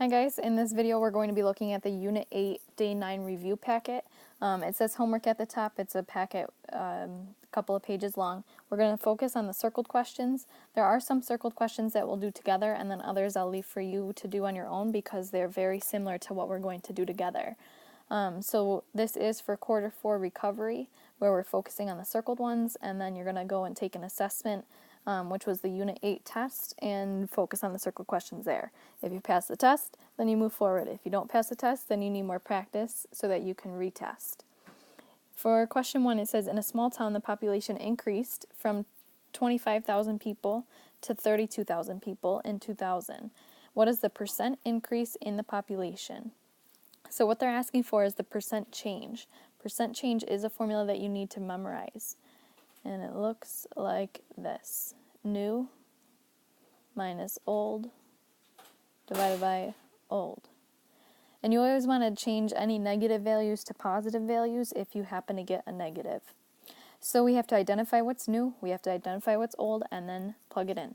Hi guys, in this video we're going to be looking at the Unit 8 Day 9 review packet. It says homework at the top. It's a packet a couple of pages long. We're going to focus on the circled questions. There are some circled questions that we'll do together and then others I'll leave for you to do on your own because they're very similar to what we're going to do together. So this is for quarter 4 recovery where we're focusing on the circled ones, and then you're going to go and take an assessment which was the Unit 8 test, and focus on the circled questions there. If you pass the test, then you move forward. If you don't pass the test, then you need more practice so that you can retest. For question 1, it says, in a small town, the population increased from 25,000 people to 32,000 people in 2000. What is the percent increase in the population? So what they're asking for is the percent change. Percent change is a formula that you need to memorize. And it looks like this. New minus old divided by old. And you always want to change any negative values to positive values if you happen to get a negative. So we have to identify what's new, we have to identify what's old, and then plug it in.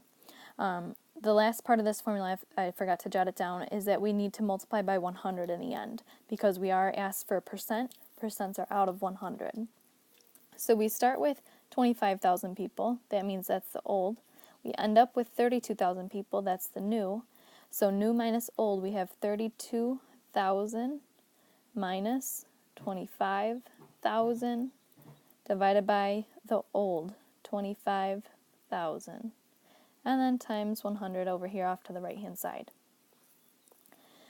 The last part of this formula, I forgot to jot it down, is that we need to multiply by 100 in the end because we are asked for a percent. Percents are out of 100. So we start with 25,000 people, that means that's the old. We end up with 32,000 people, that's the new. So new minus old, we have 32,000 minus 25,000 divided by the old, 25,000. And then times 100 over here off to the right hand side.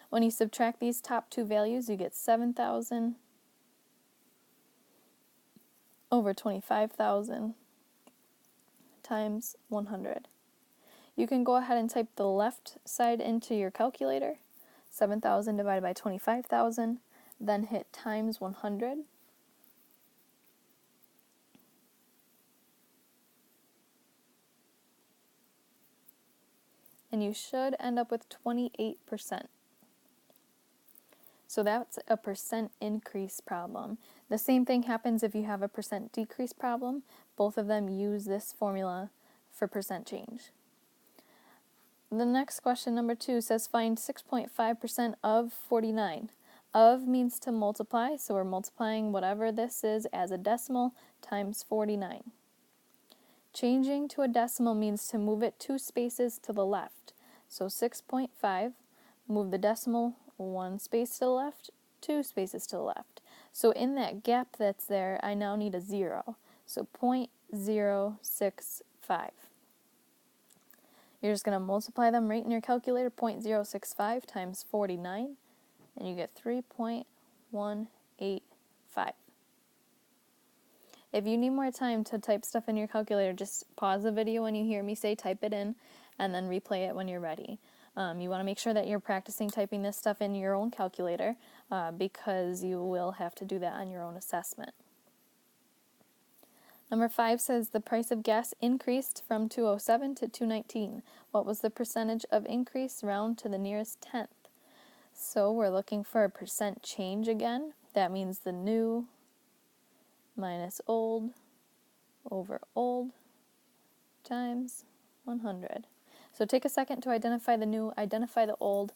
When you subtract these top two values, you get 7,000 over 25,000 times 100. You can go ahead and type the left side into your calculator, 7,000 divided by 25,000, then hit times 100. And you should end up with 28%. So that's a percent increase problem. The same thing happens if you have a percent decrease problem. Both of them use this formula for percent change. The next question, number 2, says find 6.5% of 49. Of means to multiply, so we're multiplying whatever this is as a decimal times 49. Changing to a decimal means to move it 2 spaces to the left. So 6.5, move the decimal 1 space to the left, 2 spaces to the left. So in that gap that's there, I now need a 0. So 0.065. You're just going to multiply them right in your calculator, 0.065 times 49, and you get 3.185. If you need more time to type stuff in your calculator, just pause the video when you hear me say type it in, and then replay it when you're ready. You want to make sure that you're practicing typing this stuff in your own calculator because you will have to do that on your own assessment. Number 5 says the price of gas increased from $2.07 to $2.19. What was the percentage of increase? Round to the nearest tenth. So we're looking for a percent change again. That means the new minus old over old times 100. So take a second to identify the new, identify the old,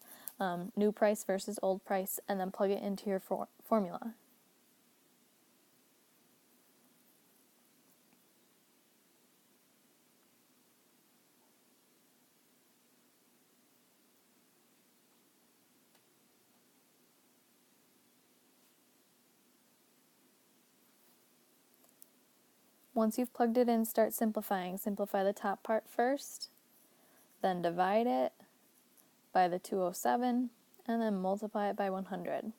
new price versus old price, and then plug it into your formula. Once you've plugged it in, start simplifying. Simplify the top part first, then divide it by the 207, and then multiply it by 100.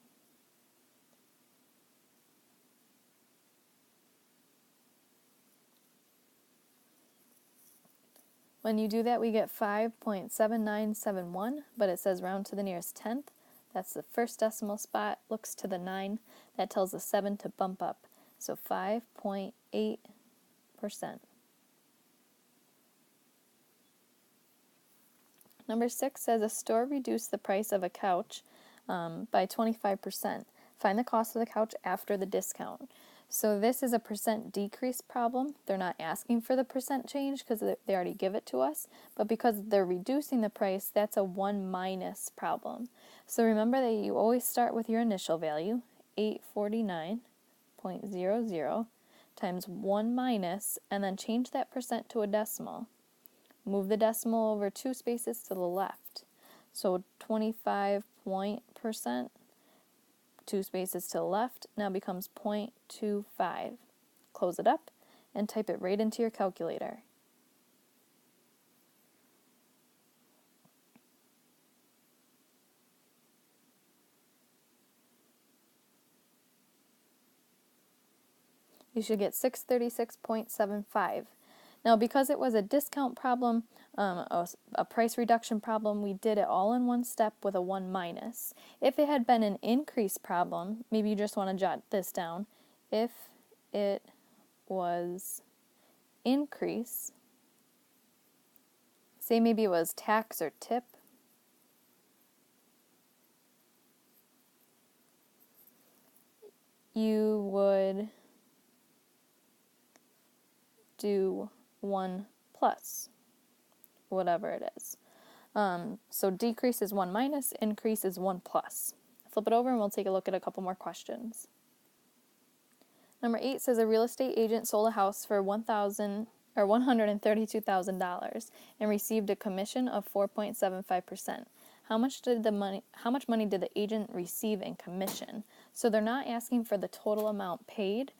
When you do that, we get 5.7971, but it says round to the nearest tenth. That's the first decimal spot, looks to the 9. That tells the 7 to bump up. So 5.8%. Number 6 says a store reduced the price of a couch by 25%. Find the cost of the couch after the discount. So this is a percent decrease problem. They're not asking for the percent change because they already give it to us, but because they're reducing the price, that's a 1 minus problem. So remember that you always start with your initial value, 849.00 times 1 minus, and then change that percent to a decimal. Move the decimal over 2 spaces to the left. So 25 point percent, 2 spaces to the left, now becomes 0.25. Close it up and type it right into your calculator. You should get 636.75. Now, because it was a discount problem, a price reduction problem, we did it all in one step with a 1 minus. If it had been an increase problem, maybe you just want to jot this down. If it was increase, say maybe it was tax or tip, you would do 1 plus, whatever it is. So decrease is 1 minus, increase is 1 plus. Flip it over and we'll take a look at a couple more questions. Number 8 says a real estate agent sold a house for $132,000 and received a commission of 4.75%. How much money did the agent receive in commission? So they're not asking for the total amount paid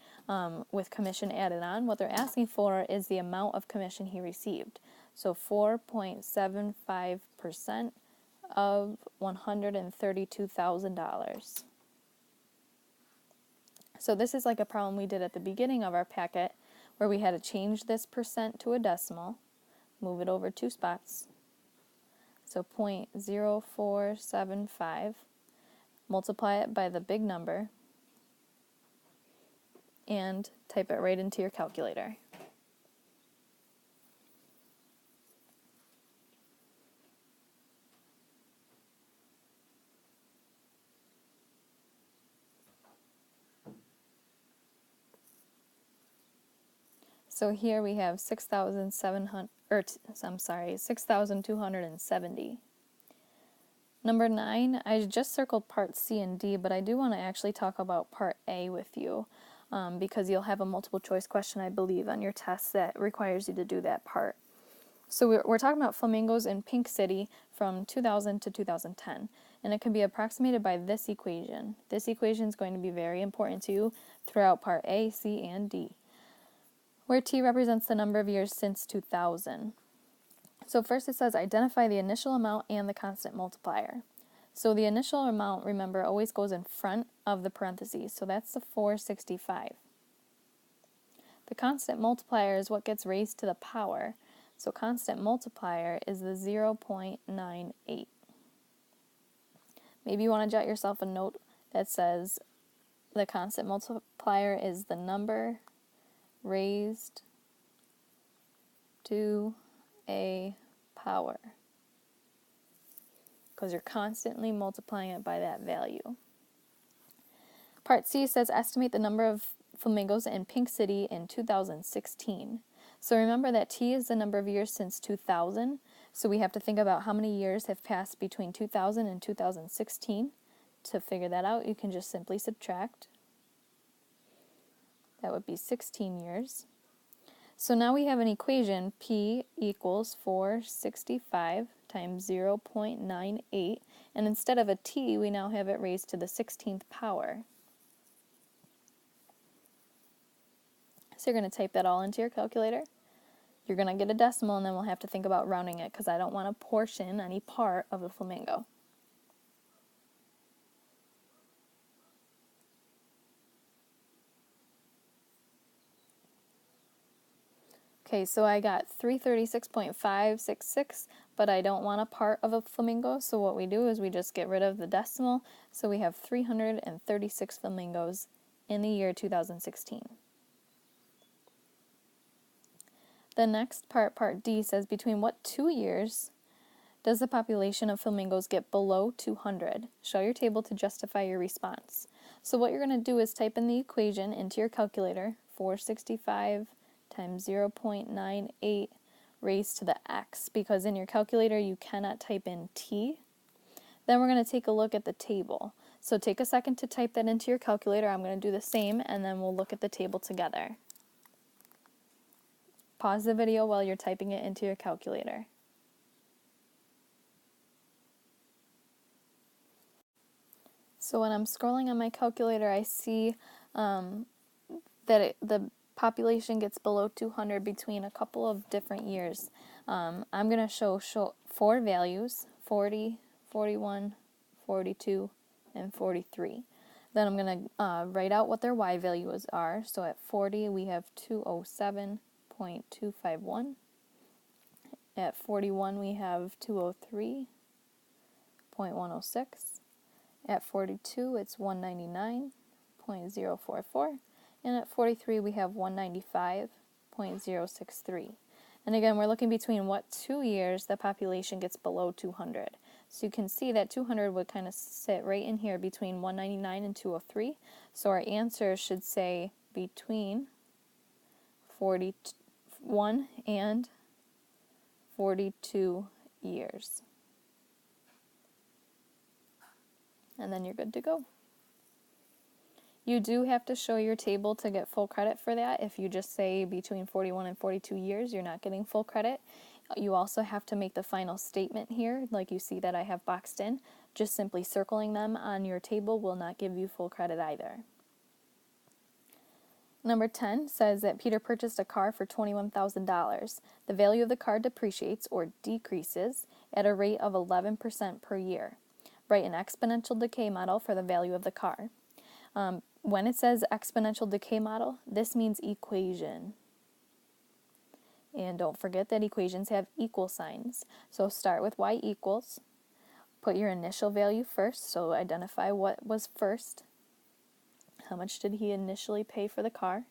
with commission added on. What they're asking for is the amount of commission he received. So 4.75% of $132,000. So this is like a problem we did at the beginning of our packet where we had to change this percent to a decimal, move it over 2 spots. So 0.0475, multiply it by the big number, and type it right into your calculator. So here we have 6,270. Number 9, I just circled part C and D, but I do want to actually talk about part A with you because you'll have a multiple choice question, I believe, on your test that requires you to do that part. So we're talking about flamingos in Pink City from 2000 to 2010, and it can be approximated by this equation. This equation is going to be very important to you throughout part A, C, and D, where T represents the number of years since 2000. So first it says identify the initial amount and the constant multiplier. So the initial amount, remember, always goes in front of the parentheses, so that's the 465. The constant multiplier is what gets raised to the power, so constant multiplier is the 0.98. Maybe you want to jot yourself a note that says the constant multiplier is the number raised to a power, because you're constantly multiplying it by that value. Part C says estimate the number of flamingos in Pink City in 2016. So remember that T is the number of years since 2000, so we have to think about how many years have passed between 2000 and 2016. To figure that out, you can just simply subtract. That would be 16 years. So now we have an equation, P equals 465 times 0.98, and instead of a T, we now have it raised to the 16th power. So you're going to type that all into your calculator. You're going to get a decimal, and then we'll have to think about rounding it, because I don't want to portion any part of the flamingo. Okay, so I got 336.566, but I don't want a part of a flamingo, so what we do is we just get rid of the decimal, so we have 336 flamingos in the year 2016. The next part, part D, says between what 2 years does the population of flamingos get below 200? Show your table to justify your response. So what you're going to do is type in the equation into your calculator, 465 times 0.98 raised to the x, because in your calculator you cannot type in t. Then we're going to take a look at the table. So take a second to type that into your calculator. I'm going to do the same, and then we'll look at the table together. Pause the video while you're typing it into your calculator. So when I'm scrolling on my calculator, I see that the population gets below 200 between a couple of different years. I'm going to show 4 values, 40, 41, 42, and 43. Then I'm going to write out what their y values are. So at 40 we have 207.251. At 41 we have 203.106. At 42 it's 199.044. And at 43 we have 195.063. And again, we're looking between what 2 years the population gets below 200. So you can see that 200 would kind of sit right in here between 199 and 203. So our answer should say between 41 and 42 years. And then you're good to go. You do have to show your table to get full credit for that. If you just say between 41 and 42 years, you're not getting full credit. You also have to make the final statement here, like you see that I have boxed in. Just simply circling them on your table will not give you full credit either. Number 10 says that Peter purchased a car for $21,000. The value of the car depreciates or decreases at a rate of 11% per year. Write an exponential decay model for the value of the car. When it says exponential decay model, this means equation. And don't forget that equations have equal signs. So start with y equals, put your initial value first, so identify what was first. How much did he initially pay for the car?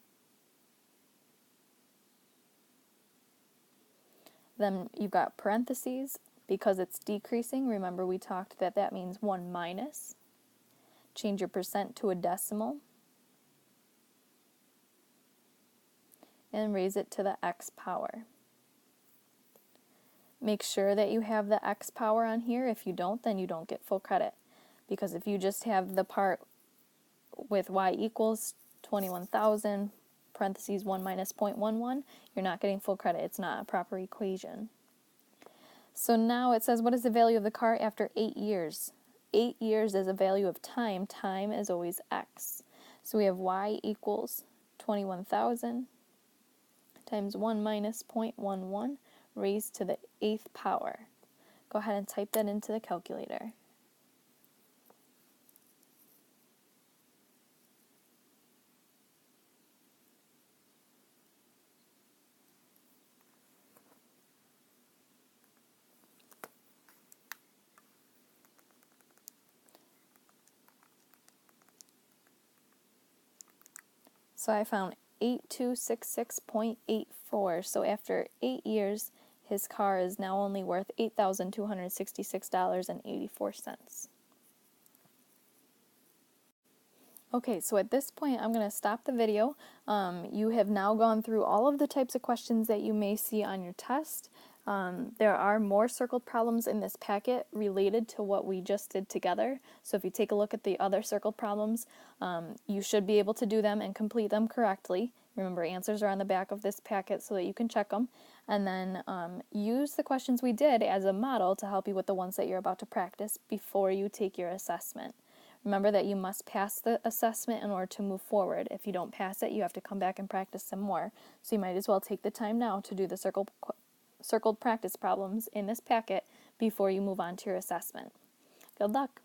Then you've got parentheses, because it's decreasing. Remember we talked that that means 1 minus. Change your percent to a decimal. And raise it to the x power. Make sure that you have the x power on here. If you don't, then you don't get full credit. Because if you just have the part with y equals 21,000, parentheses 1 minus 0.11, you're not getting full credit. It's not a proper equation. So now it says, what is the value of the car after 8 years? 8 years is a value of time. Time is always x. So we have y equals 21,000 times 1 minus 0.11 raised to the 8th power. Go ahead and type that into the calculator. So I found 8266.84. So after 8 years, his car is now only worth $8,266.84. Okay, so at this point, I'm going to stop the video. You have now gone through all of the types of questions that you may see on your test. There are more circled problems in this packet related to what we just did together. So if you take a look at the other circled problems, you should be able to do them and complete them correctly. Remember, answers are on the back of this packet so that you can check them. And then use the questions we did as a model to help you with the ones that you're about to practice before you take your assessment. Remember that you must pass the assessment in order to move forward. If you don't pass it, you have to come back and practice some more. So you might as well take the time now to do the circled practice problems in this packet before you move on to your assessment. Good luck!